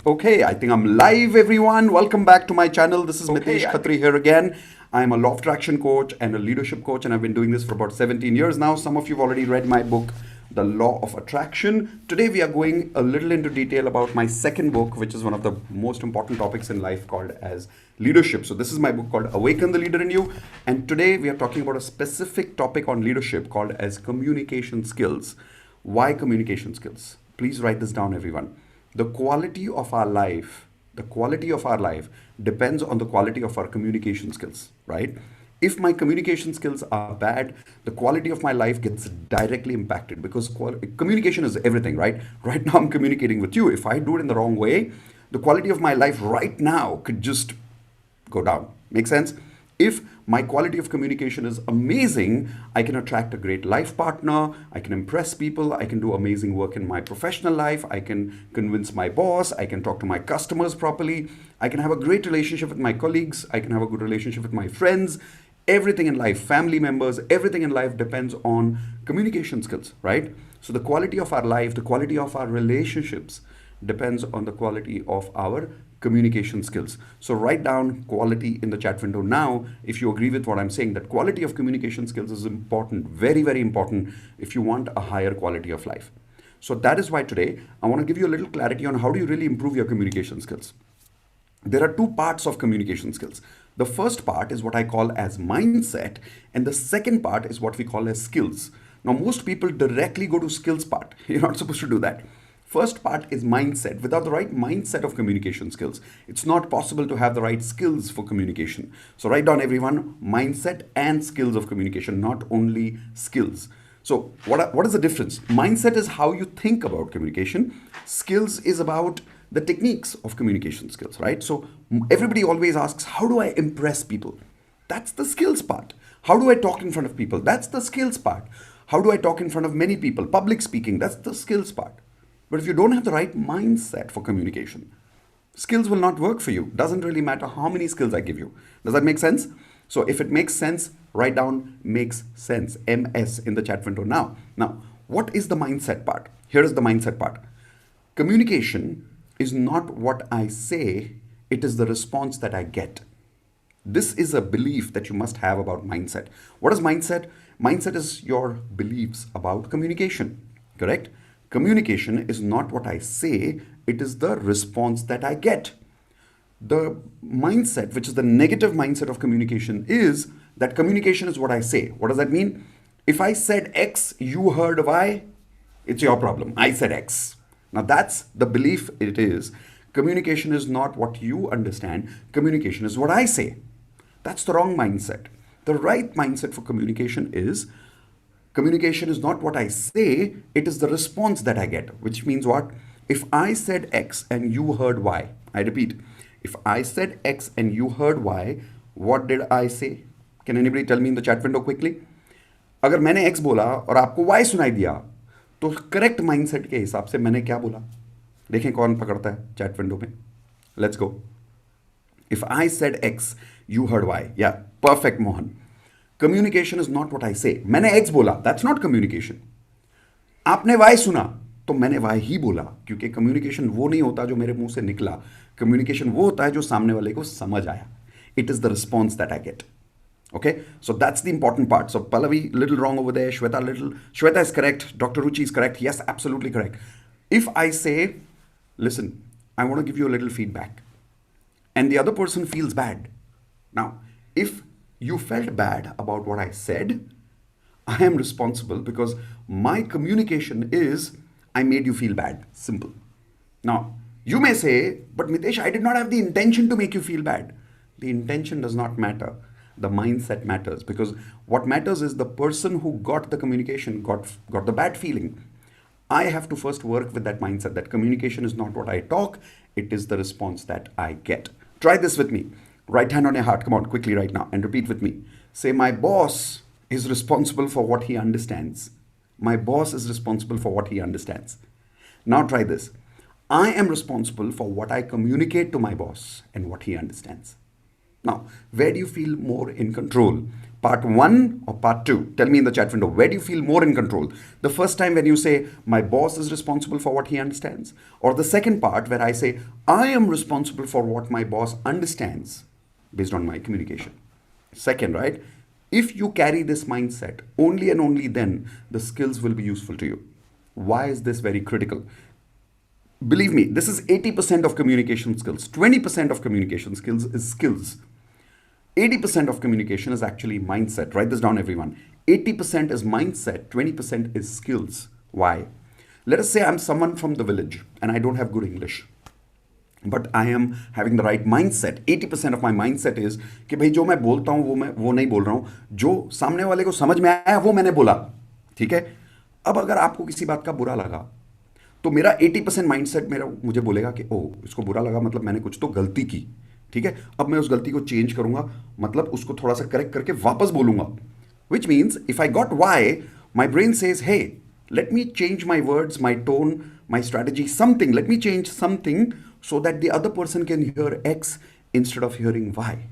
Okay, I think I'm live, everyone. Welcome back to my channel. This is Mitesh Khatri here again. I'm a law of attraction coach and a leadership coach, and I've been doing this for about 17 years now. Some of you have already read my book, The Law of Attraction. Today, we are going a little into detail about my second book, which is one of the most important topics in life called as leadership. So this is my book called Awaken, the Leader in You. And today, we are talking about a specific topic on leadership called as communication skills. Why communication skills? Please write this down, everyone. The quality of our life depends on the quality of our communication skills, right? If my communication skills are bad, the quality of my life gets directly impacted because communication is everything, right? Right now I'm communicating with you. If I do it in the wrong way, the quality of my life right now could just go down. Make sense? If my quality of communication is amazing, I can attract a great life partner, I can impress people, I can do amazing work in my professional life, I can convince my boss, I can talk to my customers properly, I can have a great relationship with my colleagues, I can have a good relationship with my friends. Everything in life, family members, everything in life depends on communication skills, right? So the quality of our life, the quality of our relationships depends on the quality of our communication skills. So write down quality in the chat window now if you agree with what I'm saying, that quality of communication skills is important, very, very important if you want a higher quality of life. So that is why today I want to give you a little clarity on how do you really improve your communication skills. There are two parts of communication skills. The first part is what I call as mindset, and the second part is what we call as skills. Now, most people directly go to skills part. You're not supposed to do that. First part is mindset. Without the right mindset of communication skills, it's not possible to have the right skills for communication. So write down, everyone, mindset and skills of communication, not only skills. So what is the difference? Mindset is how you think about communication. Skills is about the techniques of communication skills, right? So everybody always asks, how do I impress people? That's the skills part. How do I talk in front of people? That's the skills part. How do I talk in front of many people? Public speaking, that's the skills part. But if you don't have the right mindset for communication, skills will not work for you. Doesn't really matter how many skills I give you. Does that make sense? So if it makes sense, write down makes sense, MS in the chat window now. Now, what is the mindset part? Here is the mindset part. Communication is not what I say, it is the response that I get. This is a belief that you must have about mindset. What is mindset? Mindset is your beliefs about communication, correct? Communication is not what I say, it is the response that I get. The mindset, which is the negative mindset of communication, is that communication is what I say. What does that mean? If I said X, you heard Y, it's your problem. I said X. Now that's the belief it is. Communication is not what you understand. Communication is what I say. That's the wrong mindset. The right mindset for communication is not what I say, it is the response that I get. Which means what? If I said X and you heard Y, I repeat, if I said X and you heard Y, what did I say? Can anybody tell me in the chat window quickly? अगर मैंने X बोला और आपको Y सुनाई दिया, तो correct mindset के हिसाब से मैंने क्या बोला? देखें कौन पकड़ता है चैट विंडो में. Let's go. If I said X you heard Y. या perfect Mohan. Communication is not what I say. मैंने एक्स बोला, दैट्स नॉट कम्युनिकेशन. आपने वाई सुना तो मैंने वाई ही बोला, क्योंकि कम्युनिकेशन वो नहीं होता जो मेरे मुंह से निकला. कम्युनिकेशन वो होता है जो सामने वाले को समझ आया. It is the response that I get. Okay, so that's the important part. So Pallavi, little wrong over there. Shweta is correct. Dr. Ruchi is correct. Yes, absolutely correct. If I say, listen, I want to give you a little feedback, and the other person feels bad. Now, if you felt bad about what I said, I am responsible because my communication is, I made you feel bad. Simple. Now, you may say, but Mitesh, I did not have the intention to make you feel bad. The intention does not matter. The mindset matters, because what matters is the person who got the communication got the bad feeling. I have to first work with that mindset that communication is not what I talk, it is the response that I get. Try this with me. Right hand on your heart, come on quickly right now and repeat with me. Say, my boss is responsible for what he understands. My boss is responsible for what he understands. Now try this. I am responsible for what I communicate to my boss and what he understands. Now, where do you feel more in control? Part one or part two? Tell me in the chat window. Where do you feel more in control? The first time when you say, my boss is responsible for what he understands? Or the second part where I say, I am responsible for what my boss understands based on my communication? Second, right? If you carry this mindset, only and only then the skills will be useful to you. Why is this very critical? Believe me, this is 80% of communication skills. 20% of communication skills is skills. 80% of communication is actually mindset. Write this down, everyone. 80% is mindset, 20% is skills. Why? Let us say I'm someone from the village and I don't have good English. But I am having the right mindset. 80% of my mindset is कि भाई जो मैं बोलता हूँ वो नहीं बोल रहा हूँ, जो सामने वाले को समझ में आया वो मैंने बोला, ठीक है? अब अगर आपको किसी बात का बुरा लगा तो मेरा 80% माइंडसेट मुझे बोलेगा कि ओ इसको बुरा लगा मतलब मैंने कुछ तो गलती की, ठीक है? अब मैं उस गलती को चेंज करूंगा, मतलब उसको थोड़ा सा करेक्ट करके वापस बोलूंगा. Which means if I got Y, my brain says, hey, let me change my words, my tone, my strategy, something. Let me change something so that the other person can hear X instead of hearing Y.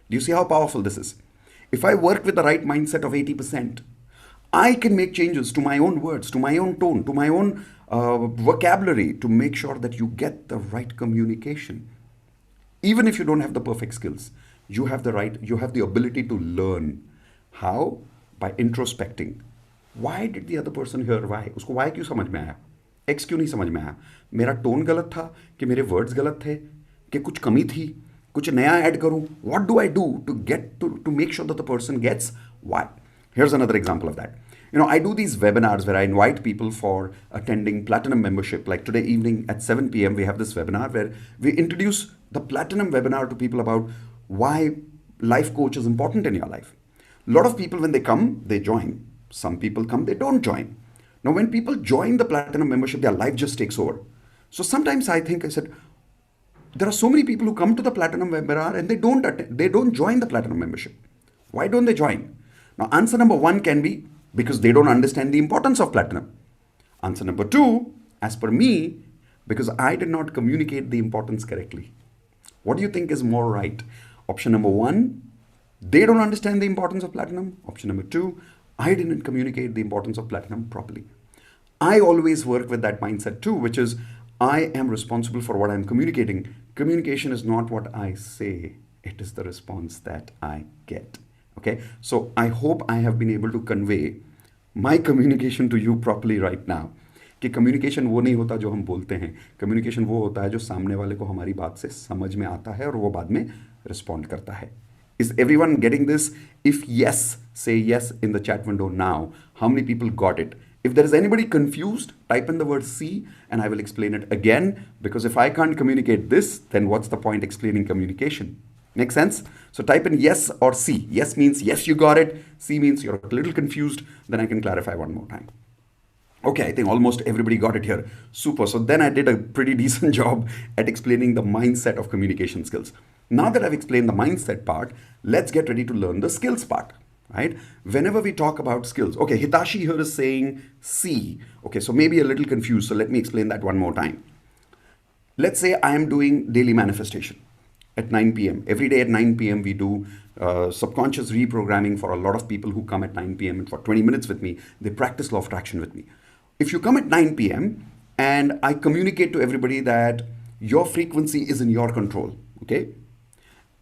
Do you see how powerful this is? If I work with the right mindset of 80%, I can make changes to my own words, to my own tone, to my own vocabulary to make sure that you get the right communication. Even if you don't have the perfect skills, you have the ability to learn. How? By introspecting. Why did the other person hear Y? उसको Y क्यों समझ में आया? X क्यों नहीं समझ में आया? मेरा टोन गलत था कि मेरे वर्ड्स गलत थे कि कुछ कमी थी, कुछ नया ऐड करूं? What do I do to make sure that the person gets Y? Here's another example of that. I do these webinars where I invite people for attending platinum membership. Like today evening at 7 p.m. we have this webinar where we introduce the platinum webinar to people about why life coach is important in your life. A lot of people, when they come, they join. Some people come, they don't join. Now, when people join the platinum membership, their life just takes over. So sometimes I said, there are so many people who come to the platinum webinar and they don't join the platinum membership. Why don't they join? Now, answer number one can be because they don't understand the importance of platinum. Answer number two, as per me, because I did not communicate the importance correctly. What do you think is more right? Option number one, they don't understand the importance of platinum. Option number two, I didn't communicate the importance of platinum properly. I always work with that mindset too, which is I am responsible for what I'm communicating. Communication is not what I say. It is the response that I get. Okay, so I hope I have been able to convey my communication to you properly right now. कि communication वो नहीं होता जो हम बोलते हैं. Communication वो होता है जो सामने वाले को हमारी बात से समझ में आता है और वो बाद में respond करता है. Is everyone getting this? If yes, say yes in the chat window now. How many people got it? If there is anybody confused, type in the word C and I will explain it again, because if I can't communicate this, then what's the point explaining communication? Make sense? So type in yes or C. Yes means yes, you got it. C means you're a little confused. Then I can clarify one more time. Okay, I think almost everybody got it here. Super. So then I did a pretty decent job at explaining the mindset of communication skills. Now that I've explained the mindset part, let's get ready to learn the skills part, right? Whenever we talk about skills, okay, Hitashi here is saying C. Okay, so maybe a little confused. So let me explain that one more time. Let's say I am doing daily manifestation at 9 p.m. Every day at 9 p.m. we do subconscious reprogramming for a lot of people who come at 9 p.m. and for 20 minutes with me. They practice law of attraction with me. If you come at 9 p.m. and I communicate to everybody that your frequency is in your control, okay?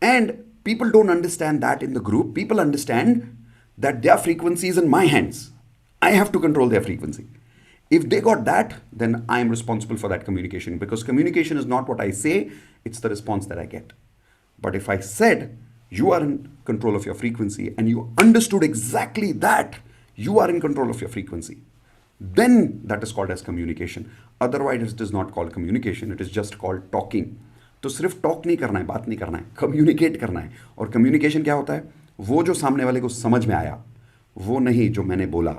And people don't understand that in the group. People understand that their frequency is in my hands. I have to control their frequency. If they got that, then I'm responsible for that communication, because communication is not what I say, it's the response that I get. But if I said, you are in control of your frequency, and you understood exactly that, you are in control of your frequency, then that is called as communication. Otherwise, it is not called communication. It is just called talking. तो सिर्फ talk नहीं करना है, बात नहीं करना है, communicate करना है. और कम्युनिकेशन क्या होता है? वो जो सामने वाले को समझ में आया, वो नहीं जो मैंने बोला.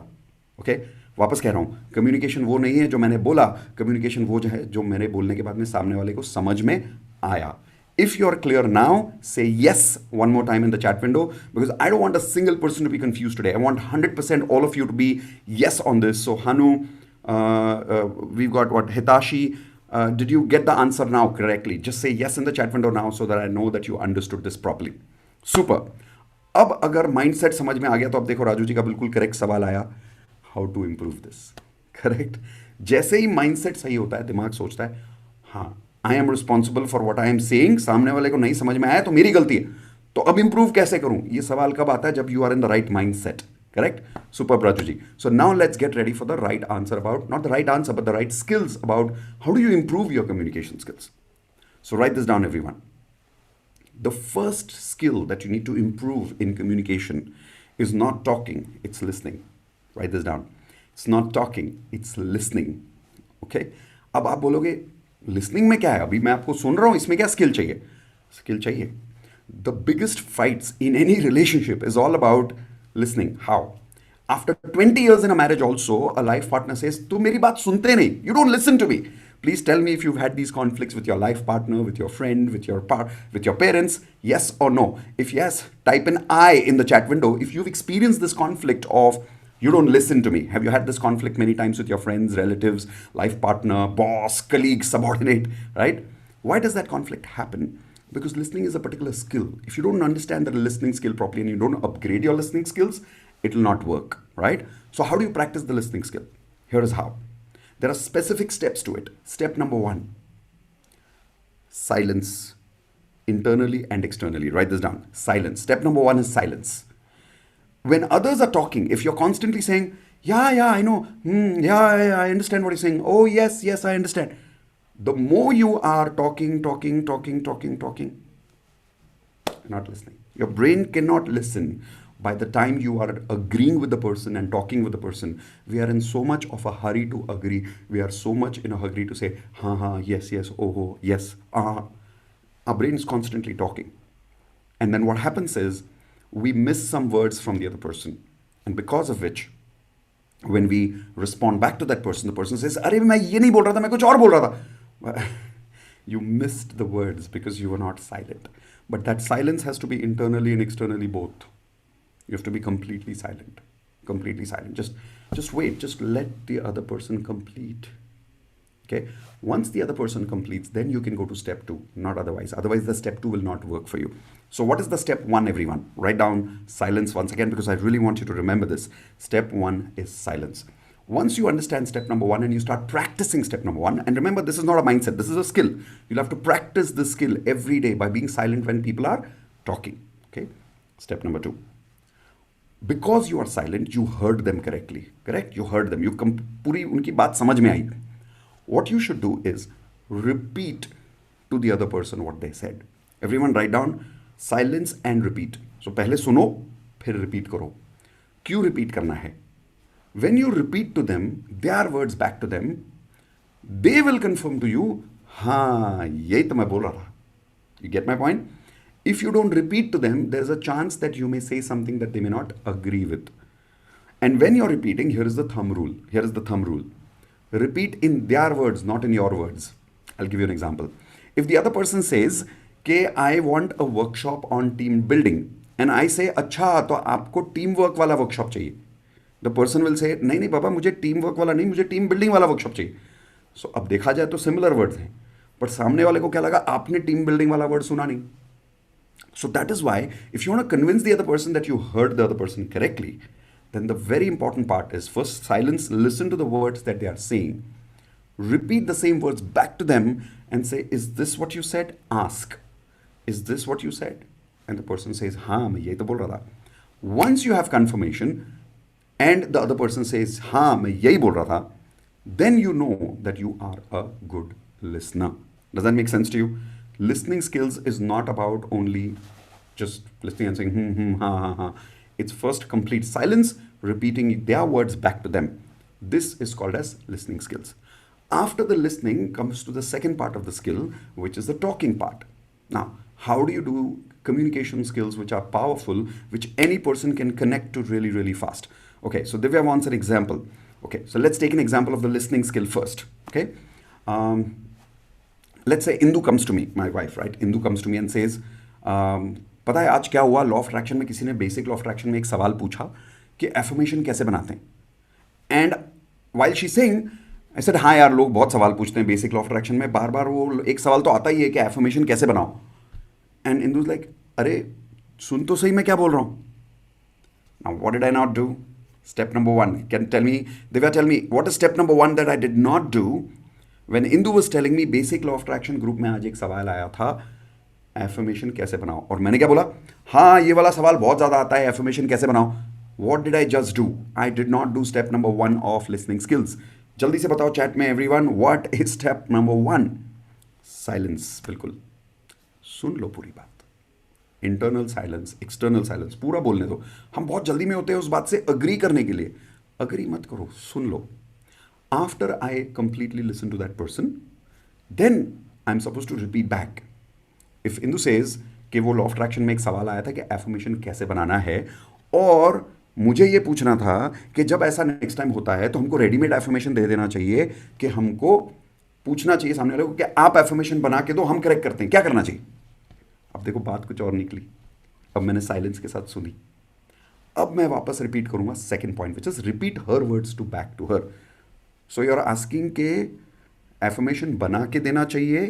ओके, वापस कह रहा हूँ, कम्युनिकेशन वो नहीं है जो मैंने बोला, कम्युनिकेशन वो जो है जो मेरे बोलने के बाद में सामने वाले को समझ में आया. If you are clear now, say yes one more time in the chat window, because I don't want a single person to be confused today. I want 100% all of you to be yes on this. So Hanu, we've got what, Hitashi, did you get the answer now correctly? Just say yes in the chat window now so that I know that you understood this properly. Super. अब अगर mindset समझ में आ गया तो अब देखो राजू जी का बिल्कुल करेक्ट सवाल आया, how to improve this. Correct. जैसे ही माइंडसेट सही होता है, दिमाग सोचता है हाँ I am responsible for what I am saying, सामने वाले को नहीं समझ में आया तो मेरी गलती है, तो अब इंप्रूव कैसे करूं, ये सवाल कब आता है, जब you are in the right mindset. Correct. Super Raju ji. So now let's get ready for the right answer about, not the right answer but the right skills about how do you improve your communication skills. So write this down, everyone. The first skill that you need to improve in communication is not talking, it's listening. Write this down. It's not talking, it's listening. Okay? अब आप बोलोगे listening में क्या है, अभी मैं आपको सुन रहा हूँ, इसमें क्या skill चाहिए? Skill चाहिए. The biggest fights in any relationship is all about listening. How? After 20 years in a marriage also, a life partner says, "Tu meri baat sunte nahi. You don't listen to me." Please tell me if you've had these conflicts with your life partner, with your friend, with your parents. Yes or no? If yes, type an I in the chat window. If you've experienced this conflict of you don't listen to me. Have you had this conflict many times with your friends, relatives, life partner, boss, colleague, subordinate, right? Why does that conflict happen? Because listening is a particular skill. If you don't understand the listening skill properly and you don't upgrade your listening skills, it will not work, right? So how do you practice the listening skill? Here is how. There are specific steps to it. Step number 1, silence, internally and externally. Write this down. Silence. Step number 1 is silence. When others are talking, if you're constantly saying, yeah, I know, yeah, I understand what you're saying, oh, yes, I understand. The more you are talking, not listening. Your brain cannot listen. By the time you are agreeing with the person and talking with the person, we are in so much of a hurry to agree. We are so much in a hurry to say, yes, oh, yes. Our brain is constantly talking. And then what happens is, we miss some words from the other person. And because of which, when we respond back to that person, the person says, "Arey, मैं ये नहीं बोल रहा था, मैं कुछ और बोल रहा था." You missed the words because you were not silent. But that silence has to be internally and externally both. You have to be completely silent. Completely silent. Just wait. Just let the other person complete. Okay? Once the other person completes, then you can go to step 2. Not otherwise. Otherwise, the step 2 will not work for you. So what is the step 1, everyone? Write down silence once again because I really want you to remember this. Step 1 is silence. Once you understand step number 1 and you start practicing step number 1, and remember, this is not a mindset. This is a skill. You'll have to practice this skill every day by being silent when people are talking. Okay? Step number 2. Because you are silent, you heard them correctly. Correct? You heard them. पूरी उनकी बात समझ में आई. What you should do is repeat to the other person what they said. Everyone write down silence and repeat. So पहले सुनो, फिर repeat करो. क्यों repeat करना है? When you repeat to them, their words back to them, they will confirm to you, हाँ यही तो मैं बोल रहा था. You get my point? If you don't repeat to them, there's a chance that you may say something that they may not agree with. And when you're repeating, here is the thumb rule. Here is the thumb rule. Repeat in their words, not in your words. I'll give you an example. If the other person says, "Ke I want a workshop on team building," and I say, "अच्छा तो आपको team work वाला workshop चाहिए," the person will say, "नहीं पापा, मुझे team work वाला नहीं, मुझे team building वाला workshop चाहिए." So अब देखा जाए तो similar words हैं, but सामने वाले को क्या लगा, आपने team building वाला word सुना नहीं. So that is why, if you want to convince the other person that you heard the other person correctly, then the very important part is first silence, listen to the words that they are saying, repeat the same words back to them and say, "Is this what you said?" Ask, "Is this what you said?" And the person says, "हाँ मैं यही तो बोल रहा था." Once you have confirmation and the other person says, "हाँ मैं यही बोल रहा था," then you know that you are a good listener. Does that make sense to you? Listening skills is not about only just listening and saying ha. It's first complete silence, repeating their words back to them. This is called as listening skills. After the listening comes to the second part of the skill, which is the talking part. Now, how do you do communication skills which are powerful, which any person can connect to really, really fast? Okay, so Divya wants an example. Okay, so let's take an example of the listening skill first. Okay. Let's say Indu comes to me, my wife, right? Indu comes to me and says, पता है आज क्या हुआ, law of attraction में किसी ने basic law of attraction में एक सवाल पूछा कि एफर्मेशन कैसे बनाते हैं. And while she saying, I said, हाँ यार लोग बहुत सवाल पूछते हैं बेसिक लॉ ऑफ अट्रैक्शन में, बार बार वो एक सवाल तो आता ही है कि एफर्मेशन कैसे बनाओ. एंड इंदू इज लाइक, अरे सुन तो सही मैं क्या बोल रहा हूं. Now, what did I not do? Step number one. Can tell me, Divya, tell me, what is step number one that I did not do when Indu was telling me basic law of attraction group में आज एक सवाल आया था, affirmation कैसे बनाओ, और मैंने क्या बोला, हाँ ये वाला सवाल बहुत ज़्यादा आता है, एफर्मेशन कैसे बनाओ. What did I just do? I did not do step number one of listening skills. जल्दी से बताओ चैट में everyone, what is step number one? Silence. बिल्कुल सुन लो पूरी बात. इंटरनल साइलेंस, एक्सटर्नल साइलेंस, पूरा बोलने दो. हम बहुत जल्दी में होते हैं उस बात से अग्री करने के लिए. अग्री मत करो, सुन लो. After I completely listen to that person, then I am suppose to repeat back. If Indu says कि वो लॉ ऑफ अट्रैक्शन में एक सवाल आया था कि एफर्मेशन कैसे बनाना है, और मुझे ये पूछना था कि जब ऐसा नेक्स्ट टाइम होता है तो हमको रेडीमेड एफर्मेशन दे देना चाहिए, कि हमको पूछना चाहिए सामने वाले को कि आप एफर्मेशन बना के दो, हम करेक्ट करते हैं, क्या करना चाहिए. अब देखो बात कुछ और निकली. अब मैंने साइलेंस के साथ सुनी. अब मैं वापस रिपीट करूंगा second point, which is repeat her words to back to her. So you are asking के एफर्मेशन बना के देना चाहिए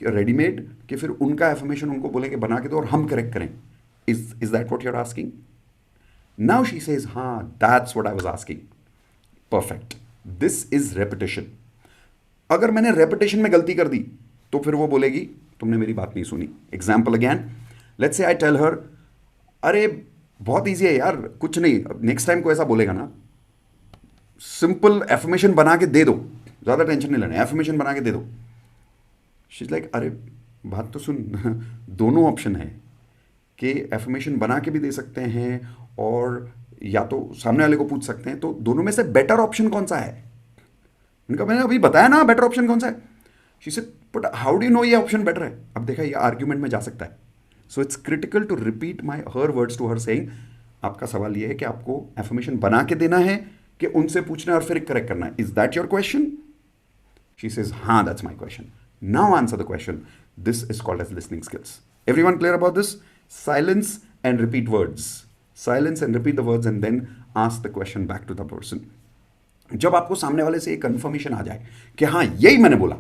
रेडीमेड, कि फिर उनका एफर्मेशन उनको बोलेंगे बना के दो और हम करेक्ट करें. Is that what you are asking? Now she says हाँ, that's what I was asking. Perfect. This is repetition. अगर मैंने रेपिटेशन में गलती कर दी तो फिर वो बोलेगी तुमने मेरी बात नहीं सुनी. Example again, let's say I tell her, अरे बहुत ईजी है यार, कुछ नहीं, नेक्स्ट टाइम को ऐसा बोलेगा ना, सिंपल एफर्मेशन बना के दे दो, ज़्यादा टेंशन नहीं लेना, एफर्मेशन बना के दे दो. शी इज लाइक, अरे बात तो सुन, दोनों ऑप्शन है कि एफर्मेशन बना के भी दे सकते हैं और या तो सामने वाले को पूछ सकते हैं, तो दोनों में से बेटर ऑप्शन कौन सा है? उनका मैंने अभी बताया ना बेटर ऑप्शन कौन सा है. She said but how do you know ये ऑप्शन बेटर है? अब देखा, ये आर्ग्यूमेंट में जा सकता है. So it's critical to repeat my her words to her saying, आपका सवाल ये है कि आपको एफर्मेशन बना के देना है कि उनसे पूछना है और फिर करेक्ट करना है. Is that your question? She says हाँ, that's my question. Now answer the question. This is called as listening skills. Everyone clear about this? Silence and repeat words. Silence and repeat the words and then ask the question back to the person. जब आपको सामने वाले से एक confirmation आ जाए कि हाँ यही मैंने बोला,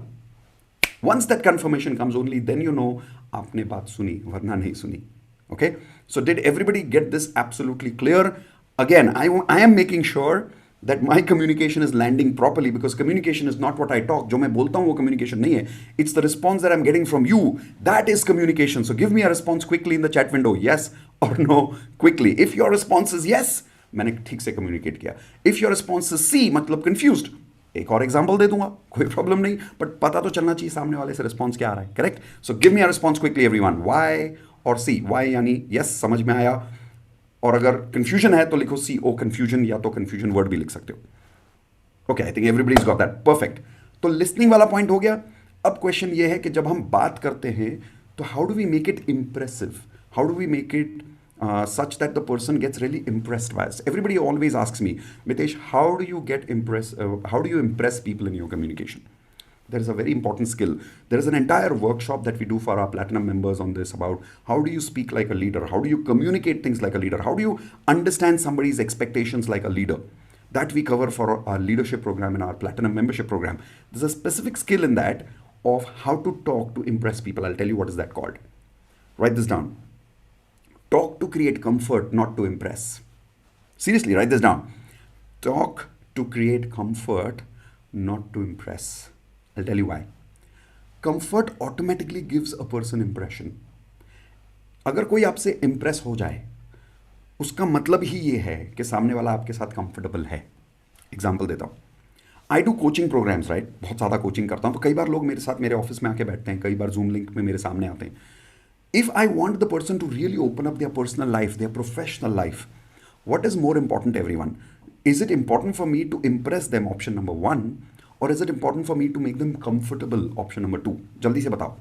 once that confirmation comes, only then you know आपने बात सुनी वरना नहीं सुनी. Okay, so did everybody get this absolutely clear? Again, I am making sure that my communication is landing properly, because communication is not what I talk. जो मैं बोलता हूँ वो communication नहीं है. It's the response that I'm getting from you. That is communication. So give me a response quickly in the chat window. Yes or no, quickly. If your response is yes, मैंने ठीक से communicate किया. If your response is C, मतलब confused, एक और example दे दूंगा, कोई problem नहीं, बट पता तो चलना चाहिए सामने वाले से रिस्पॉन्स क्या आ रहा है. Correct? So give me a response quickly everyone. Y और सी. वाई यानी यस, समझ में आया, और अगर कंफ्यूजन है तो लिखो सी ओ कंफ्यूजन, या तो कंफ्यूजन वर्ड भी लिख सकते हो. Okay, I think everybody is got that. Perfect. तो लिसनिंग वाला पॉइंट हो गया. अब क्वेश्चन ये है कि जब हम बात करते हैं तो how do we make it impressive? How do we make it such that the person gets really impressed by us? Everybody always asks me, Mitesh, how do you impress people in your communication? There is a very important skill. There is an entire workshop that we do for our platinum members on this, about how do you speak like a leader, how do you communicate things like a leader, how do you understand somebody's expectations like a leader. That we cover for our leadership program in our platinum membership program. There's a specific skill in that of how to talk to impress people. I'll tell you what is that called. Write this down. Talk to create comfort, not to impress. Seriously, write this down. Talk to create comfort, not to impress. I'll tell you why. Comfort automatically gives a person impression. अगर कोई आपसे impress हो जाए, उसका मतलब ही ये है कि सामने वाला आपके साथ comfortable है. Example देता हूँ. I do coaching programs, right? बहुत ज़्यादा coaching करता हूँ, तो कई बार लोग मेरे साथ मेरे ऑफिस में आके बैठते हैं, कई बार Zoom link में मेरे सामने आते हैं. If I want the person to really open up their personal life, their professional life, what is more important, everyone? Is it important for me to impress them, option number 1, or is it important for me to make them comfortable, option number 2? जल्दी से बताओ.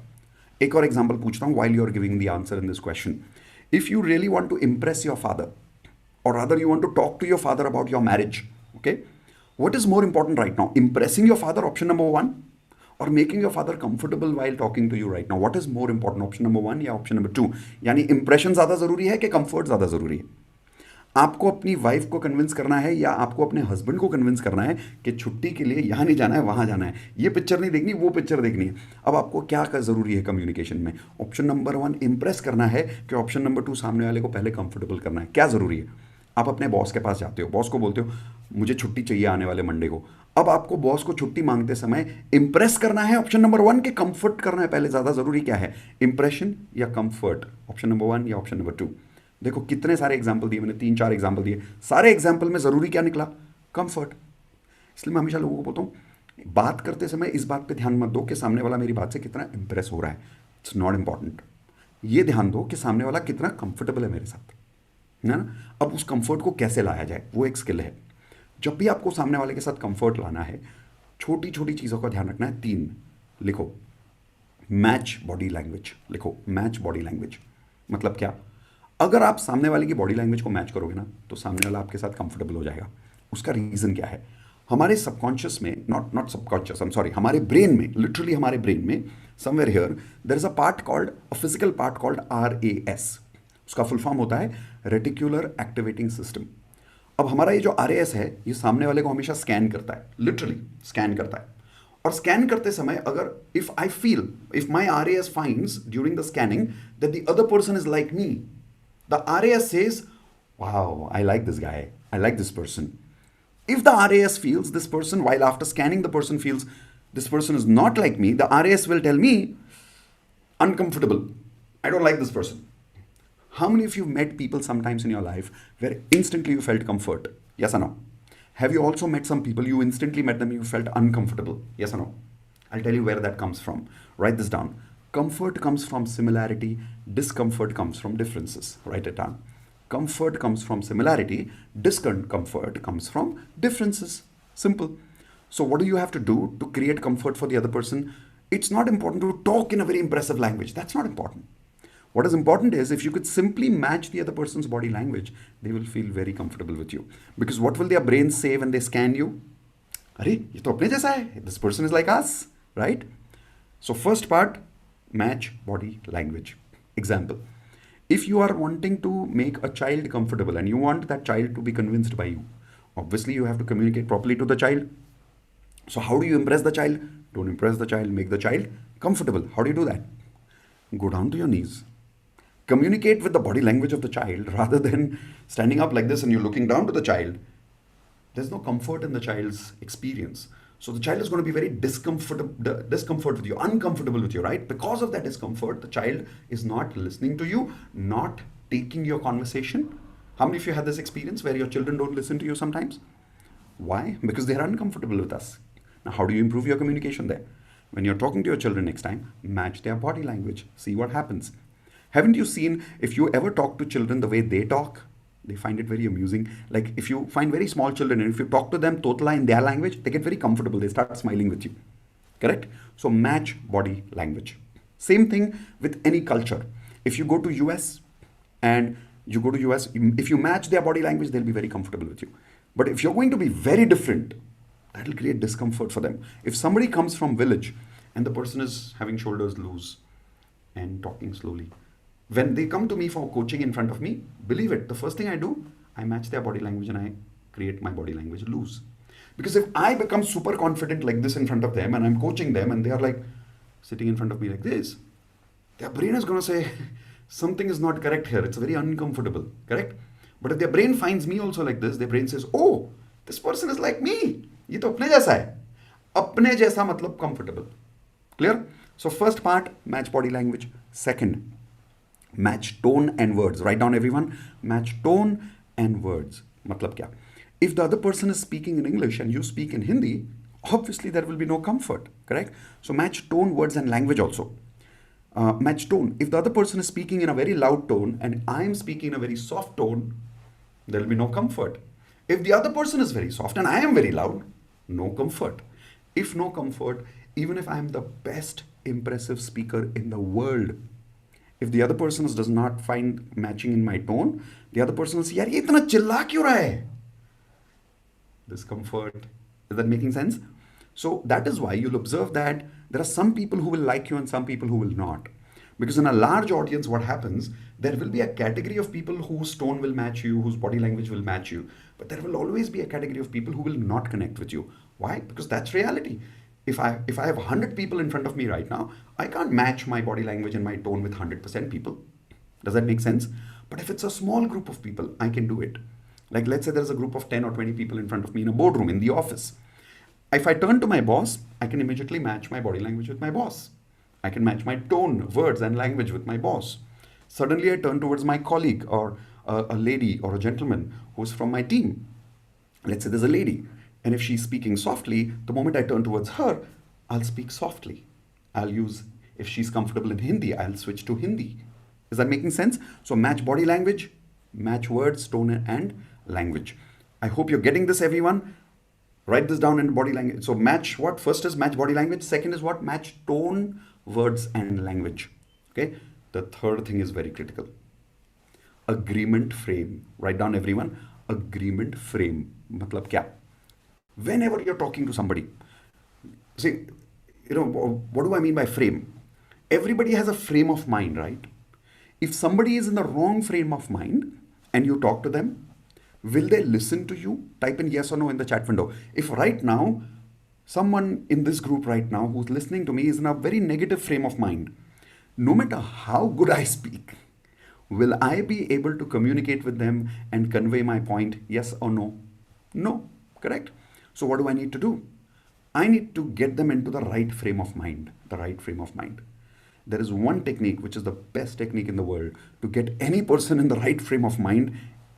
एक और example पूछता हूँ while you are giving the answer in this question. If you really want to impress your father, or rather you want to talk to your father about your marriage, okay? What is more important right now? Impressing your father, option number 1, or making your father comfortable while talking to you right now? What is more important, option number 1 या option number 2? यानी impression ज़्यादा ज़रूरी है कि comfort ज़्यादा ज़रूरी है? आपको अपनी वाइफ को कन्विंस करना है या आपको अपने हस्बैंड को कन्विंस करना है कि छुट्टी के लिए यहाँ नहीं जाना है, वहाँ जाना है, ये पिक्चर नहीं देखनी, वो पिक्चर देखनी है। अब आपको क्या का ज़रूरी है कम्युनिकेशन में? ऑप्शन नंबर 1 इंप्रेस करना है कि ऑप्शन नंबर 2 सामने वाले को पहले कंफर्टेबल करना है? क्या ज़रूरी है? आप अपने बॉस के पास जाते हो, बॉस को बोलते हो मुझे छुट्टी चाहिए आने वाले मंडे को। अब आपको बॉस को छुट्टी मांगते समय इंप्रेस करना है ऑप्शन नंबर 1 के कंफर्ट करना है पहले? ज़्यादा ज़रूरी क्या है, इंप्रेशन या कंफर्ट? ऑप्शन नंबर 1 या ऑप्शन नंबर 2? देखो कितने सारे एग्जाम्पल दिए मैंने, 3-4 एग्जाम्पल दिए, सारे एग्जाम्पल में ज़रूरी क्या निकला? कंफर्ट। इसलिए मैं हमेशा लोगों को बोलता हूँ बात करते समय इस बात पे ध्यान मत दो कि सामने वाला मेरी बात से कितना इंप्रेस हो रहा है, इट्स नॉट इंपॉर्टेंट। ये ध्यान दो कि सामने वाला कितना कंफर्टेबल है मेरे साथ, है ना? अब उस कंफर्ट को कैसे लाया जाए, वो एक स्किल है। जब भी आपको सामने वाले के साथ कंफर्ट लाना है, छोटी छोटी चीज़ों का ध्यान रखना है। 3 लिखो, मैच बॉडी लैंग्वेज। लिखो मैच बॉडी लैंग्वेज मतलब क्या? अगर आप सामने वाले की बॉडी लैंग्वेज को मैच करोगे ना, तो सामने वाला आपके साथ कंफर्टेबल हो जाएगा। उसका रीज़न क्या है? हमारे सबकॉन्शियस में, not not subconscious, I am sorry, हमारे ब्रेन में, लिटरली हमारे ब्रेन में somewhere here there is a part called, a physical part called RAS। उसका फुल फॉर्म होता है रेटिकुलर एक्टिवेटिंग सिस्टम। अब हमारा ये जो RAS है, ये सामने वाले को हमेशा स्कैन करता है, लिटरली स्कैन करता है। और स्कैन करते समय अगर if I feel, if my RAS finds during the scanning that the other person is like me, the RAS says, wow, I like this guy, I like this person. If the RAS feels this person, while after scanning the person feels this person is not like me, the RAS will tell me, uncomfortable, I don't like this person. How many of you met people sometimes in your life where instantly you felt comfort? Yes or no? Have you also met some people you instantly met them, you felt uncomfortable? Yes or no? I'll tell you where that comes from. Write this down. Comfort comes from similarity, discomfort comes from differences. Write it down. Comfort comes from similarity, discomfort comes from differences. Simple. So, what do you have to do to create comfort for the other person? It's not important to talk in a very impressive language. That's not important. What is important is if you could simply match the other person's body language, they will feel very comfortable with you. Because what will their brains say when they scan you? अरे ये तो अपने जैसा है, this person is like us, right? So first part, match body language. Example, if you are wanting to make a child comfortable and you want that child to be convinced by you, obviously you have to communicate properly to the child. So how do you impress the child? Don't impress the child, make the child comfortable. How do you do that? Go down to your knees. Communicate with the body language of the child rather than standing up like this and you're looking down to the child. There's no comfort in the child's experience. So the child is going to be very discomfort with you, uncomfortable with you, right? Because of that discomfort, the child is not listening to you, not taking your conversation. How many of you had this experience where your children don't listen to you sometimes? Why? Because they're uncomfortable with us. Now, how do you improve your communication there? When you're talking to your children next time, match their body language. See what happens. Haven't you seen, if you ever talk to children the way they talk, they find it very amusing. Like if you find very small children and if you talk to them totally in their language, they get very comfortable. They start smiling with you. Correct? So match body language. Same thing with any culture. If you go to US and you go to US, if you match their body language, they'll be very comfortable with you. But if you're going to be very different, that'll create discomfort for them. If somebody comes from village and the person is having shoulders loose and talking slowly, when they come to me for coaching in front of me, believe it, the first thing I do, I match their body language and I create my body language loose. Because if I become super confident like this in front of them and I'm coaching them and they are like sitting in front of me like this, their brain is going to say, something is not correct here. It's very uncomfortable, correct? But if their brain finds me also like this, their brain says, oh, this person is like me. ये तो अपने जैसा है. अपने जैसा मतलब comfortable. Clear? So first part, match body language. Second, match tone and words. Write down everyone. Match tone and words. मतलब क्या? If the other person is speaking in English and you speak in Hindi, obviously there will be no comfort, correct? So match tone, words and language also. Match tone. If the other person is speaking in a very loud tone and I am speaking in a very soft tone, there will be no comfort. If the other person is very soft and I am very loud, no comfort. If no comfort, even if I am the best impressive speaker in the world, if the other person does not find matching in my tone, the other person will say, यार ये इतना चिल्ला क्यों रहा है? Discomfort. Is that making sense? So that is why you'll observe that there are some people who will like you and some people who will not. Because in a large audience, what happens, there will be a category of people whose tone will match you, whose body language will match you. But there will always be a category of people who will not connect with you. Why? Because that's reality. If I have 100 people in front of me right now, I can't match my body language and my tone with 100% people. Does that make sense? But if it's a small group of people, I can do it. Like let's say there's a group of 10 or 20 people in front of me in a boardroom, in the office. If I turn to my boss, I can immediately match my body language with my boss. I can match my tone, words, and language with my boss. Suddenly, I turn towards my colleague or a lady or a gentleman who's from my team. Let's say there's a lady, and if she's speaking softly, the moment I turn towards her, I'll speak softly. I'll use, if she's comfortable in Hindi, I'll switch to Hindi. Is that making sense? So, match body language, match words, tone, and language. I hope you're getting this, everyone. Write this down in body language. So match what? First is match body language. Second is what? Match tone, words, and language. Okay. The third thing is very critical. Agreement frame. Write down, everyone. Agreement frame. Matlab kya? Whenever you're talking to somebody, see, what do I mean by frame? Everybody has a frame of mind, right? If somebody is in the wrong frame of mind and you talk to them, will they listen to you? Type in yes or no in the chat window. If right now, someone in this group right now who's listening to me is in a very negative frame of mind, no matter how good I speak, will I be able to communicate with them and convey my point, yes or no? No, correct? So what do I need to do? I need to get them into the right frame of mind, the right frame of mind. There is one technique, which is the best technique in the world, to get any person in the right frame of mind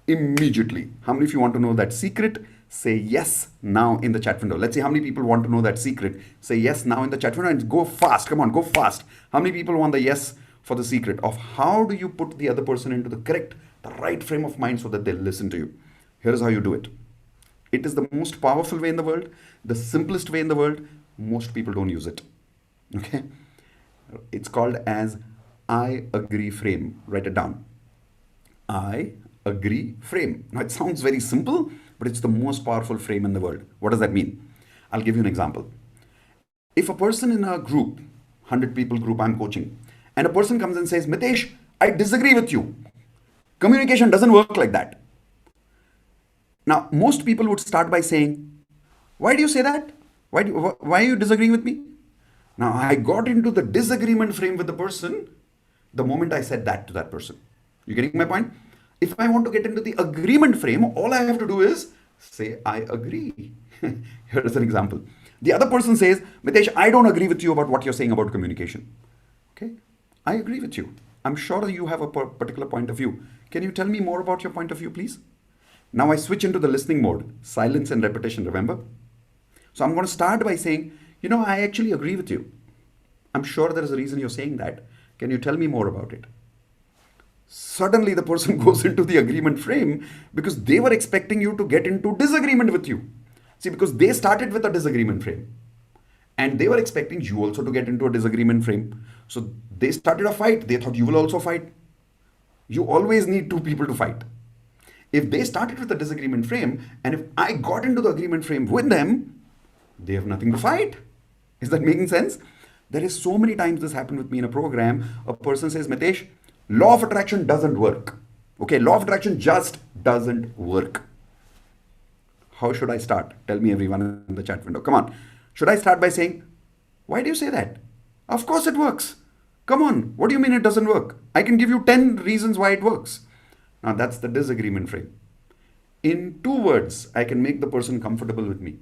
immediately. How many of you want to know that secret? Say yes now in the chat window. Let's see how many people want to know that secret. Say yes now in the chat window and go fast. Come on, go fast. How many people want the yes for the secret of how do you put the other person into the right frame of mind so that they'll listen to you? Here's how you do it. It is the most powerful way in the world, the simplest way in the world. Most people don't use it. Okay? It's called as I agree frame. Write it down. I agree frame. Now it sounds very simple, but it's the most powerful frame in the world. What does that mean? I'll give you an example. If a person in a group, 100 people group I'm coaching, and a person comes and says, Mitesh, I disagree with you. Communication doesn't work like that. Now, most people would start by saying, why do you say that? Why are you disagreeing with me? Now, I got into the disagreement frame with the person the moment I said that to that person. You getting my point? If I want to get into the agreement frame, all I have to do is say, I agree. Here's an example. The other person says, Mitesh, I don't agree with you about what you're saying about communication. Okay, I agree with you. I'm sure you have a particular point of view. Can you tell me more about your point of view, please? Now I switch into the listening mode, silence and repetition, remember? So I'm going to start by saying, I actually agree with you. I'm sure there is a reason you're saying that. Can you tell me more about it? Suddenly the person goes into the agreement frame because they were expecting you to get into disagreement with you. See, because they started with a disagreement frame and they were expecting you also to get into a disagreement frame. So they started a fight. They thought you will also fight. You always need two people to fight. If they started with a disagreement frame and if I got into the agreement frame with them, they have nothing to fight. Is that making sense? There is so many times this happened with me in a program. A person says, Mitesh, law of attraction doesn't work. Okay, law of attraction just doesn't work. How should I start? Tell me, everyone in the chat window. Come on. Should I start by saying, why do you say that? Of course it works. Come on. What do you mean it doesn't work? I can give you 10 reasons why it works. Now that's the disagreement frame. In 2 words, I can make the person comfortable with me.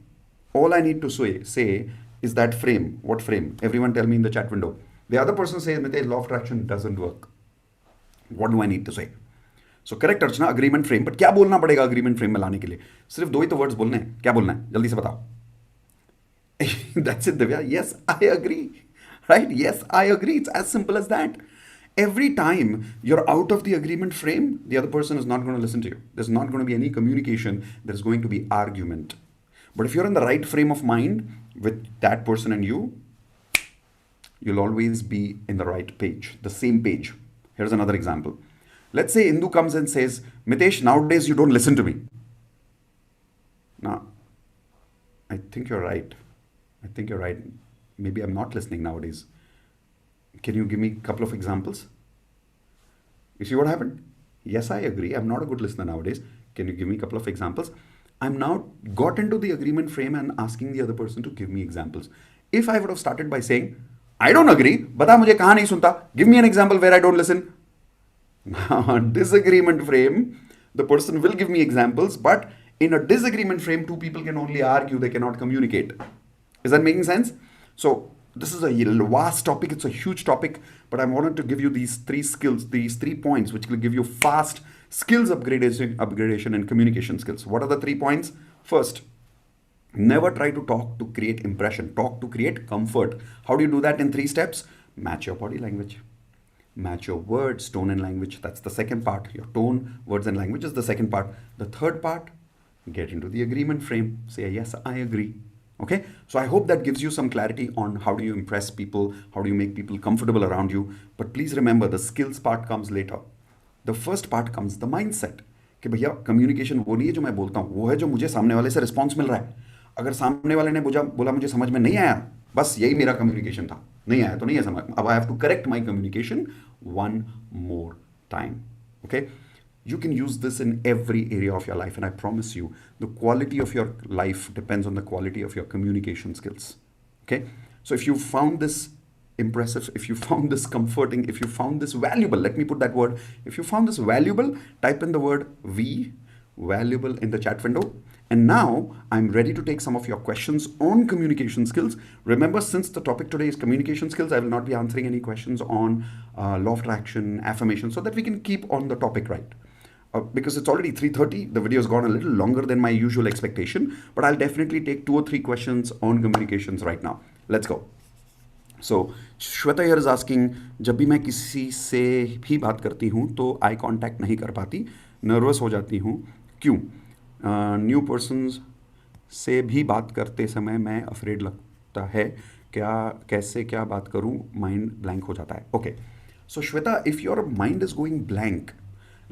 All I need to say is that frame. What frame? Everyone tell me in the chat window. The other person says, Mitesh, law of attraction doesn't work. What do I need to say? So correct Archana, agreement frame. But क्या बोलना पड़ेगा agreement frame में लाने के लिए? सिर्फ 2 ही तो words बोलने हैं. क्या बोलना है? जल्दी से बताओ. That's it, Divya. Yes, I agree. Right? Yes, I agree. It's as simple as that. Every time you're out of the agreement frame, the other person is not going to listen to you. There's not going to be any communication. There's going to be argument. But if you're in the right frame of mind with that person and you'll always be in the right page, the same page. Here's another example. Let's say Indu comes and says, Mitesh, nowadays you don't listen to me. Now, I think you're right. Maybe I'm not listening nowadays. Can you give me a couple of examples? You see what happened? Yes, I agree. I'm not a good listener nowadays. Can you give me a couple of examples? I'm now got into the agreement frame and asking the other person to give me examples. If I would have started by saying, I don't agree, bata mujhe kahan nahi sunta, give me an example where I don't listen. Now, disagreement frame, the person will give me examples, but in a disagreement frame, two people can only argue, they cannot communicate. Is that making sense? So, this is a vast topic, it's a huge topic, but I wanted to give you these three skills, these 3 points, which will give you fast skills upgradation and communication skills. What are the 3 points? First, never try to talk to create impression, talk to create comfort. How do you do that in 3 steps? Match your body language. Match your words, tone and language. That's the second part. Your tone, words and language is the second part. The third part, get into the agreement frame. Say, yes, I agree. Okay, so I hope that gives you some clarity on how do you impress people, how do you make people comfortable around you. But please remember, the skills part comes later. The first part comes the mindset. कि भैया communication वो नहीं है जो मैं बोलता हूँ, वो है जो मुझे सामने वाले से रिस्पॉन्स मिल रहा है. अगर सामने वाले ने बोला मुझे समझ में नहीं आया, बस यही मेरा कम्युनिकेशन था, नहीं आया तो नहीं है समझ. अब I have to correct my communication one more time. Okay, you can use this in every area of your life, and I promise you the quality of your life depends on the quality of your communication skills. Okay, so if you found this impressive, if you found this comforting, if you found this valuable, let me put that word, if you found this valuable, type in the word valuable in the chat window. And now I'm ready to take some of your questions on communication skills. Remember, since the topic today is communication skills, I will not be answering any questions on law of attraction, affirmation, so that we can keep on the topic, right? Because it's already 3:30, the video has gone a little longer than my usual expectation, but I'll definitely take 2 or 3 questions on communications right now. Let's go. So Shweta here is asking, जब भी मैं किसी से भी बात करती हूँ तो आई कांटेक्ट नहीं कर पाती, नर्वस हो जाती हूँ, क्यों? न्यू पर्सन्स से भी बात करते समय मैं अफ्रेड लगता है, कैसे क्या बात करूँ, माइंड ब्लैंक हो जाता है. Okay, so Shweta, if your mind is going blank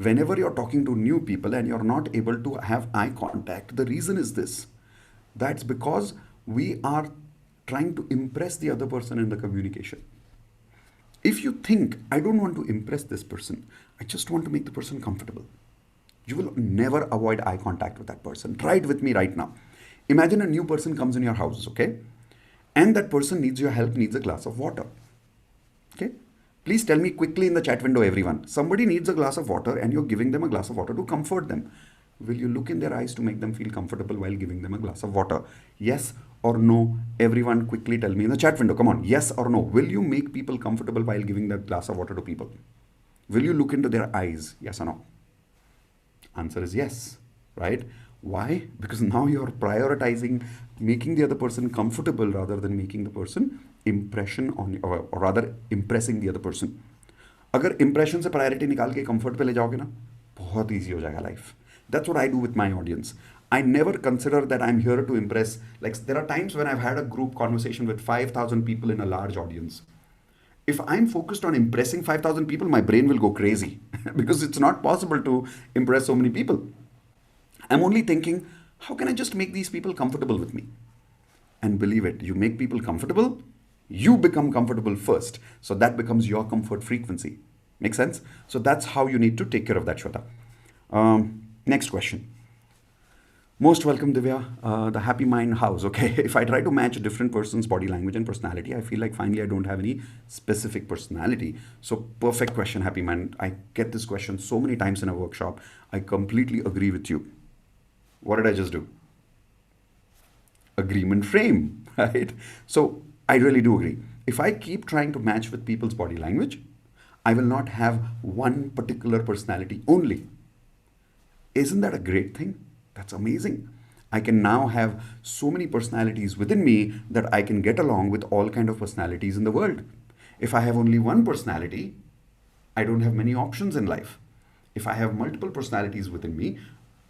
whenever you're talking to new people and you're not able to have eye contact, the reason is this. That's because we are trying to impress the other person in the communication. If you think, I don't want to impress this person, I just want to make the person comfortable, you will never avoid eye contact with that person. Try it with me right now. Imagine a new person comes in your house, okay? And that person needs your help, needs a glass of water. Okay? Please tell me quickly in the chat window, everyone. Somebody needs a glass of water and you're giving them a glass of water to comfort them. Will you look in their eyes to make them feel comfortable while giving them a glass of water? Yes or no? Everyone quickly tell me in the chat window. Come on, yes or no? Will you make people comfortable while giving that glass of water to people? Will you look into their eyes? Yes or no? Answer is yes, right? Why? Because now you're prioritizing making the other person comfortable rather than making the person impression on, or rather impressing the other person. अगर impression से priority निकाल के comfort पे ले जाओगे ना, बहुत easy हो जाएगा life. That's what I do with my audience. I never consider that I'm here to impress. Like, there are times when I've had a group conversation with 5,000 people in a large audience. If I'm focused on impressing 5,000 people, my brain will go crazy because it's not possible to impress so many people. I'm only thinking, how can I just make these people comfortable with me? And believe it, you make people comfortable, you become comfortable first. So that becomes your comfort frequency. Make sense? So that's how you need to take care of that, Shweta. Next question. Most welcome, Divya. The Happy Mind House. Okay, if I try to match a different person's body language and personality, I feel like finally I don't have any specific personality. So perfect question, Happy Mind. I get this question so many times in a workshop. I completely agree with you. What did I just do? Agreement frame, right? So I really do agree. If I keep trying to match with people's body language, I will not have one particular personality only. Isn't that a great thing? That's amazing. I can now have so many personalities within me that I can get along with all kind of personalities in the world. If I have only one personality, I don't have many options in life. If I have multiple personalities within me,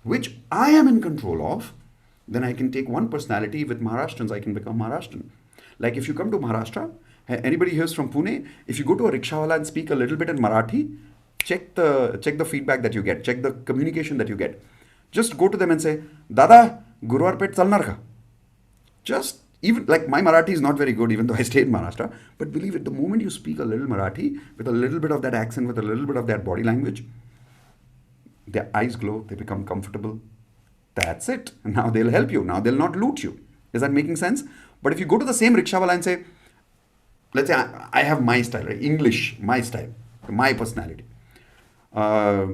which I am in control of, then I can take one personality. With Maharashtrians, I can become Maharashtrian. Like if you come to Maharashtra, anybody here is from Pune, if you go to a rickshawala and speak a little bit in Marathi, check the feedback that you get, check the communication that you get. Just go to them and say, Dada, Guruvar Pet chalnar ka? Just Even like my Marathi is not very good, even though I stay in Maharashtra. But believe it, the moment you speak a little Marathi with a little bit of that accent, with a little bit of that body language, their eyes glow, they become comfortable. That's it. Now they'll help you. Now they'll not loot you. Is that making sense? But if you go to the same rickshawala and say, let's say I have my style, right? English, my style, my personality. Uh,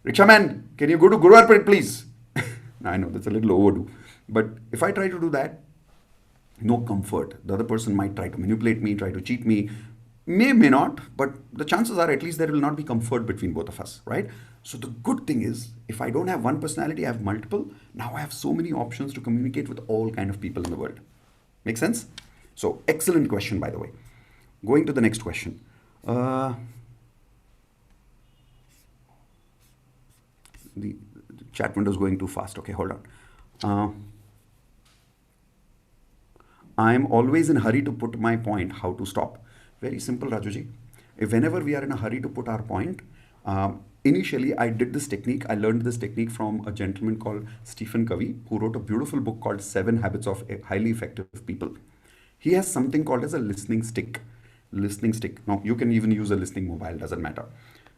Rickshaman, can you go to Guruvar, please? I know that's a little overdue. But if I try to do that, no comfort. The other person might try to manipulate me, try to cheat me. May not, but the chances are at least there will not be comfort between both of us, right? So the good thing is, if I don't have one personality, I have multiple. Now I have so many options to communicate with all kind of people in the world. Make sense? So excellent question, by the way. Going to the next question. The chat window is going too fast. Okay, hold on. I am always in a hurry to put my point. How to stop? Very simple, Rajuji. If whenever we are in a hurry to put our point, initially I did this technique. I learned this technique from a gentleman called Stephen Covey, who wrote a beautiful book called 7 Habits of Highly Effective People. He has something called as a listening stick. Listening stick. Now, you can even use a listening mobile, doesn't matter.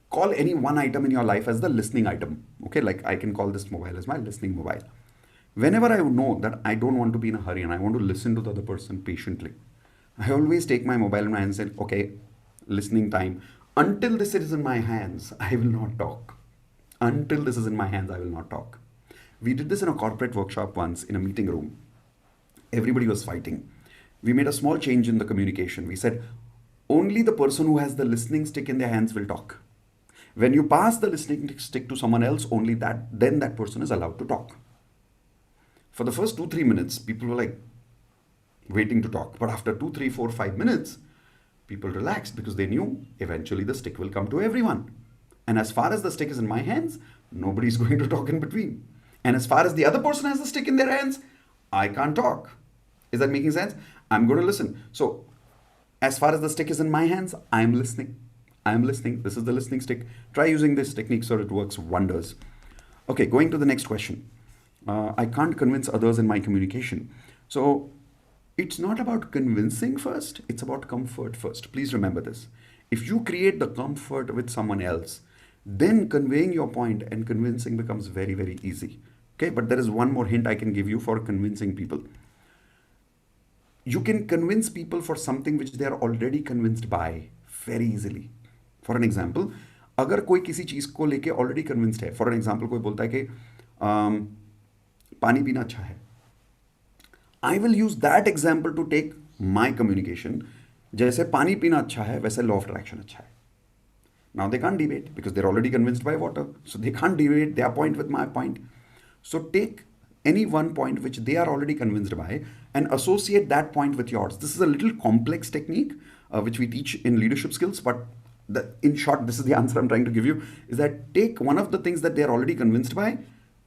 Call any one item in your life as the listening item. Okay, like I can call this mobile as my listening mobile. Whenever I know that I don't want to be in a hurry and I want to listen to the other person patiently, I always take my mobile in my hand and say, okay, listening time. Until this is in my hands, I will not talk. Until this is in my hands, I will not talk. We did this in a corporate workshop once in a meeting room. Everybody was fighting. We made a small change in the communication. We said, only the person who has the listening stick in their hands will talk. When you pass the listening stick to someone else, only then that person is allowed to talk. For the first 2-3 minutes, people were like waiting to talk. But after 2, 3, 4, 5 minutes, people relaxed because they knew eventually the stick will come to everyone. And as far as the stick is in my hands, nobody's going to talk in between. And as far as the other person has the stick in their hands, I can't talk. Is that making sense? I'm going to listen. So as far as the stick is in my hands, I'm listening. I'm listening. This is the listening stick. Try using this technique so it works wonders. Okay, going to the next question. I can't convince others in my communication. So it's not about convincing first, it's about comfort first. Please remember this. If you create the comfort with someone else, then conveying your point and convincing becomes very, very easy. Okay, but there is one more hint I can give you for convincing people. You can convince people for something which they are already convinced by very easily. For an example, अगर कोई किसी चीज़ को लेके already convinced है, for an example कोई बोलता है कि पानी पीना अच्छा है. I will use that example to take my communication. जैसे पानी पीना अच्छा है, वैसे law of attraction अच्छा है. Now they can't debate because they're already convinced by water. So they can't debate their point with my point. So take any one point which they are already convinced by and associate that point with yours. This is a little complex technique which we teach in leadership skills, but in short, this is the answer I'm trying to give you, is that take one of the things that they're already convinced by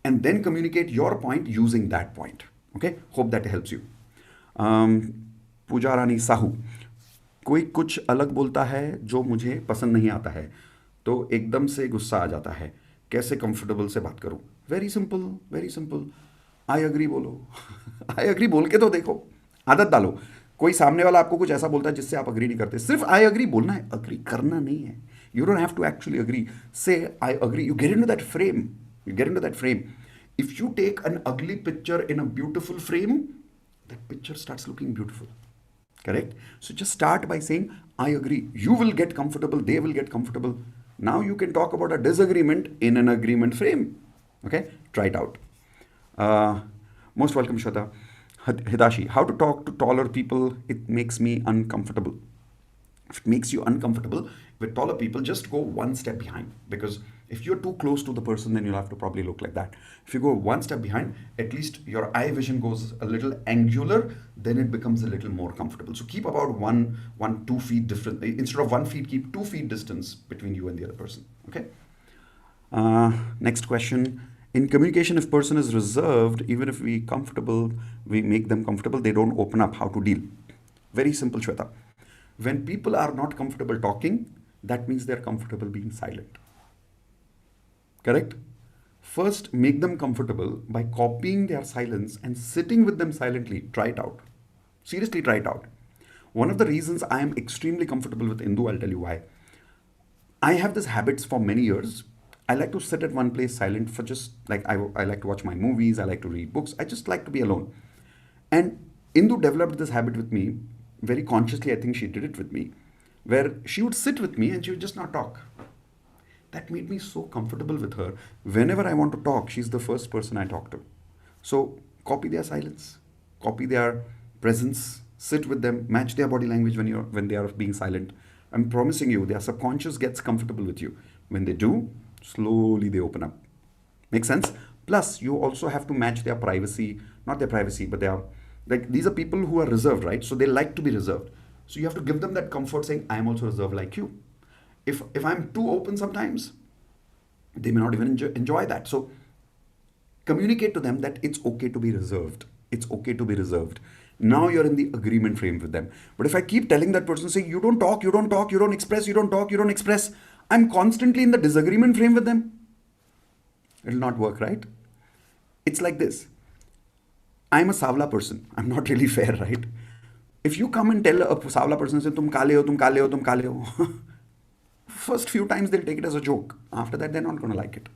and then communicate your point using that point. Okay, hope that helps you. पूजा रानी साहू, कोई कुछ अलग बोलता है जो मुझे पसंद नहीं आता है तो एकदम से गुस्सा आ जाता है, कैसे कंफर्टेबल से बात करूं? Very simple, very simple. I agree बोलो. आई अग्री बोल के तो देखो, आदत डालो. कोई सामने वाला आपको कुछ ऐसा बोलता है जिससे आप अग्री नहीं करते, सिर्फ आई अग्री बोलना है, अग्री करना नहीं है. You don't have to actually agree. Say I agree, you get into that frame. You get into that frame. If you take an ugly picture in a beautiful frame, that picture starts looking beautiful. Correct? So just start by saying, I agree. You will get comfortable. They will get comfortable. Now you can talk about a disagreement in an agreement frame. Okay? Try it out. Most welcome, Shweta. Hidashi, how to talk to taller people? It makes me uncomfortable. If it makes you uncomfortable with taller people, just go one step behind, because if you're too close to the person, then you'll have to probably look like that. If you go one step behind, at least your eye vision goes a little angular, then it becomes a little more comfortable. So keep about 2 feet different. Instead of 1 feet, keep 2 feet distance between you and the other person. Okay. Next question. In communication, if person is reserved, even if we make them comfortable, they don't open up. How to deal? Very simple, Shweta. When people are not comfortable talking, that means they're comfortable being silent. Correct? First, make them comfortable by copying their silence and sitting with them silently. Try it out. Seriously, try it out. One of the reasons I am extremely comfortable with Indu, I'll tell you why. I have this habits for many years. I like to sit at one place silent for just like I like to watch my movies, I like to read books, I just like to be alone. And Indu developed this habit with me very consciously. I think she did it with me, where she would sit with me and she would just not talk. That made me so comfortable with her. Whenever I want to talk, she's the first person I talk to. So copy their silence, copy their presence, sit with them, match their body language when they are being silent. I'm promising you, their subconscious gets comfortable with you. When they do, slowly they open up. Make sense? Plus, you also have to match their privacy, not their privacy, but they are like these are people who are reserved, right? So they like to be reserved. So you have to give them that comfort saying, I am also reserved like you. If I'm too open sometimes, they may not even enjoy that. So communicate to them that it's okay to be reserved. It's okay to be reserved. Now you're in the agreement frame with them. But if I keep telling that person, saying, you don't talk, you don't talk, you don't express, you don't talk, you don't express, I'm constantly in the disagreement frame with them. It'll not work, right? It's like this. I'm a Savla person. I'm not really fair, right? If you come and tell a Savla person, say, tum kale ho, tum kale ho, tum kale ho. First few times they'll take it as a joke. After that, they're not going to like it.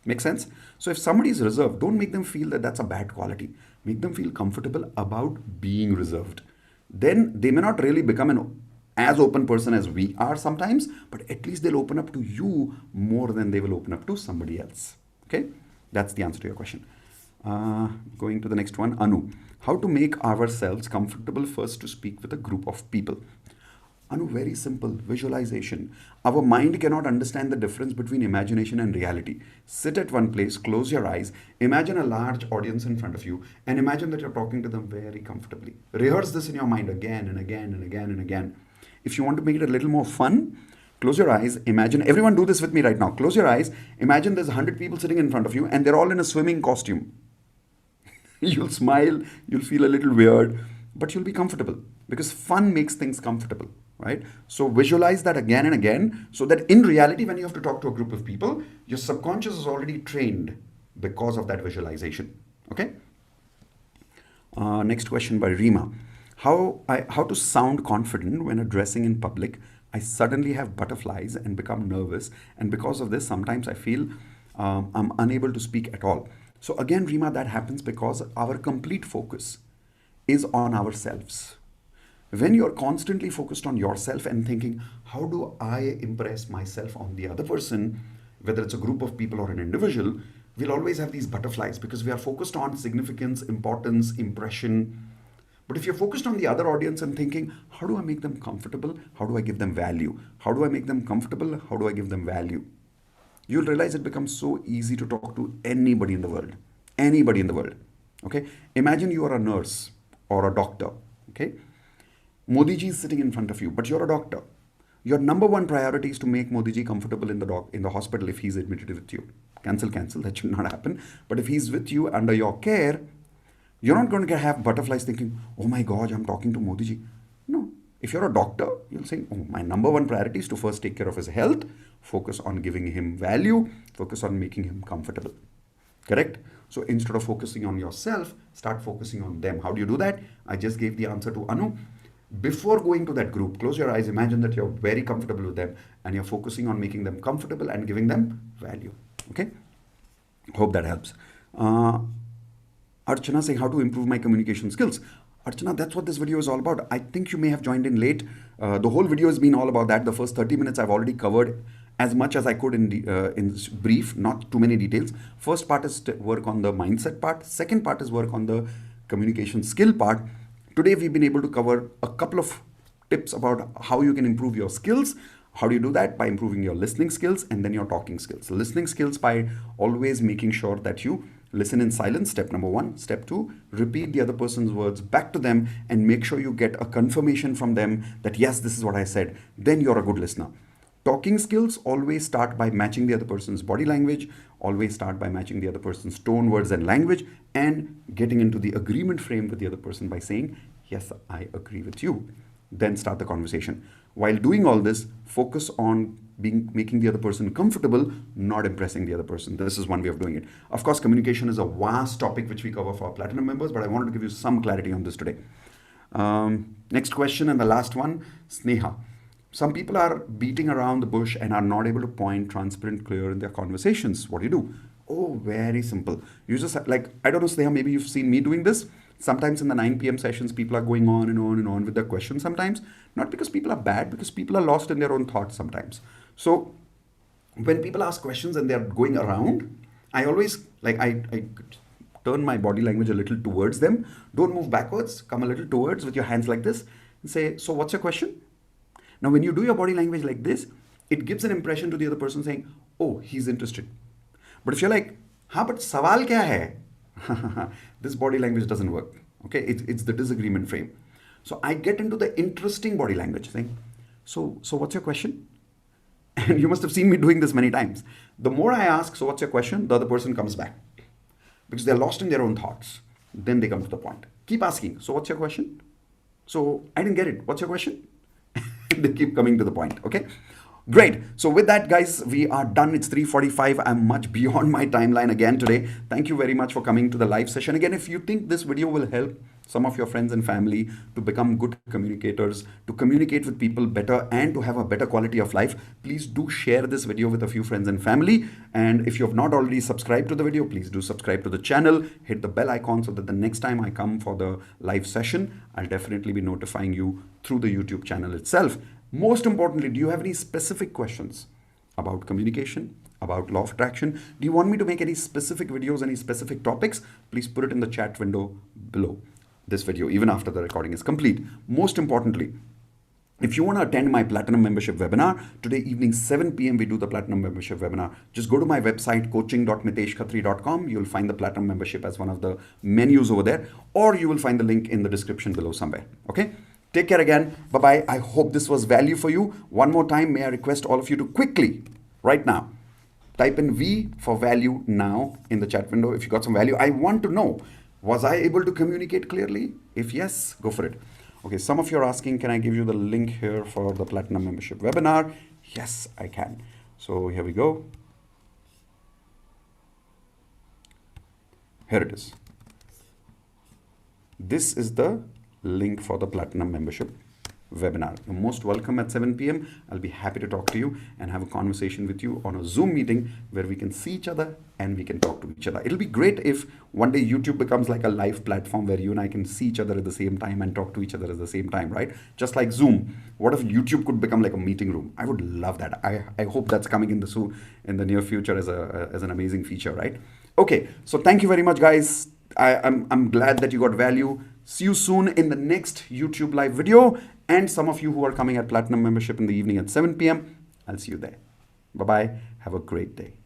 Make sense? So if somebody is reserved, don't make them feel that that's a bad quality. Make them feel comfortable about being reserved. Then they may not really become an as open person as we are sometimes, but at least they'll open up to you more than they will open up to somebody else. Okay? That's the answer to your question. Going to the next one, Anu. How to make ourselves comfortable first to speak with a group of people. Anu, very simple. Visualization. Our mind cannot understand the difference between imagination and reality. Sit at one place, close your eyes, imagine a large audience in front of you, and imagine that you're talking to them very comfortably. Rehearse this in your mind again and again and again and again. If you want to make it a little more fun, close your eyes, imagine, everyone do this with me right now. Close your eyes, imagine there's 100 people sitting in front of you and they're all in a swimming costume. You'll smile, you'll feel a little weird, but you'll be comfortable because fun makes things comfortable, right? So visualize that again and again so that in reality, when you have to talk to a group of people, your subconscious is already trained because of that visualization, okay? Next question by Rima. How to sound confident when addressing in public. I suddenly have butterflies and become nervous, and because of this, sometimes I feel I'm unable to speak at all. So again, Rima, that happens because our complete focus is on ourselves. When you're constantly focused on yourself and thinking, how do I impress myself on the other person, whether it's a group of people or an individual, we'll always have these butterflies because we are focused on significance, importance, impression. But if you're focused on the other audience and thinking, how do I make them comfortable? How do I give them value? How do I make them comfortable? How do I give them value? You'll realize it becomes so easy to talk to anybody in the world. Anybody in the world. Okay? Imagine you are a nurse or a doctor. Okay? Modi ji is sitting in front of you, but you're a doctor. Your number one priority is to make Modi ji comfortable in the hospital if he's admitted with you. Cancel, that should not happen. But if he's with you under your care, you're not going to have butterflies thinking, oh my God, I'm talking to Modi ji. No. If you're a doctor, you'll say, oh, my number one priority is to first take care of his health, focus on giving him value, focus on making him comfortable. Correct? So instead of focusing on yourself, start focusing on them. How do you do that? I just gave the answer to Anu. Before going to that group, close your eyes, imagine that you're very comfortable with them and you're focusing on making them comfortable and giving them value. Okay? Hope that helps. Archana saying how to improve my communication skills. Archana, that's what this video is all about. I think you may have joined in late. The whole video has been all about that. The first 30 minutes I've already covered as much as I could in brief, not too many details. First part is work on the mindset part. Second part is work on the communication skill part. Today we've been able to cover a couple of tips about how you can improve your skills. How do you do that? By improving your listening skills and then your talking skills. Listening skills by always making sure that you listen in silence, step number 1. Step 2, repeat the other person's words back to them and make sure you get a confirmation from them that yes, this is what I said. Then you're a good listener. Talking skills always start by matching the other person's body language, always start by matching the other person's tone, words and language, and getting into the agreement frame with the other person by saying, yes, I agree with you. Then start the conversation. While doing all this, focus on making the other person comfortable, not impressing the other person. This is one way of doing it. Of course, communication is a vast topic which we cover for our platinum members, but I wanted to give you some clarity on this today. Next question and the last one, Sneha. Some people are beating around the bush and are not able to point transparent, clear in their conversations. What do you do? Oh, very simple. You just like, I don't know, Sneha, maybe you've seen me doing this. Sometimes in the 9 p.m. sessions, people are going on and on and on with their questions sometimes. Not because people are bad, because people are lost in their own thoughts sometimes. So when people ask questions and they're going around, I always like I turn my body language a little towards them. Don't move backwards, come a little towards with your hands like this and say, so what's your question? Now, when you do your body language like this, it gives an impression to the other person saying, oh, he's interested. But if you're like, हाँ, but सवाल क्या है? This body language doesn't work. Okay, it's the disagreement frame. So I get into the interesting body language saying, so what's your question? And you must have seen me doing this many times. The more I ask, so what's your question? The other person comes back because they're lost in their own thoughts. Then they come to the point. Keep asking, so what's your question? So I didn't get it. What's your question? They keep coming to the point. Okay. Great. So with that, guys, we are done. It's 3:45. I'm much beyond my timeline again today. Thank you very much for coming to the live session. Again, if you think this video will help some of your friends and family to become good communicators, to communicate with people better and to have a better quality of life, please do share this video with a few friends and family. And if you have not already subscribed to the video, please do subscribe to the channel, hit the bell icon so that the next time I come for the live session, I'll definitely be notifying you through the YouTube channel itself. Most importantly, do you have any specific questions about communication, about law of attraction? Do you want me to make any specific videos, any specific topics? Please put it in the chat window below this video, even after the recording is complete. Most importantly, if you want to attend my Platinum Membership webinar, today evening 7 p.m. we do the Platinum Membership webinar. Just go to my website, coaching.miteshkhatri.com. You'll find the Platinum Membership as one of the menus over there, or you will find the link in the description below somewhere. Okay? Take care again. Bye-bye. I hope this was value for you. One more time, may I request all of you to quickly, right now, type in V for value now in the chat window. If you got some value, I want to know, was I able to communicate clearly? If yes, go for it. Okay, some of you are asking, can I give you the link here for the Platinum Membership webinar? Yes, I can. So here we go. Here it is. This is the link for the Platinum Membership webinar. You're most welcome at 7 p.m. I'll be happy to talk to you and have a conversation with you on a Zoom meeting where we can see each other and we can talk to each other. It'll be great if one day YouTube becomes like a live platform where you and I can see each other at the same time and talk to each other at the same time, right? Just like Zoom. What if YouTube could become like a meeting room? I would love that. I hope that's coming in the near future as an amazing feature, right? Okay, so thank you very much, guys. I'm glad that you got value. See you soon in the next YouTube live video. And some of you who are coming at Platinum Membership in the evening at 7 p.m., I'll see you there. Bye-bye. Have a great day.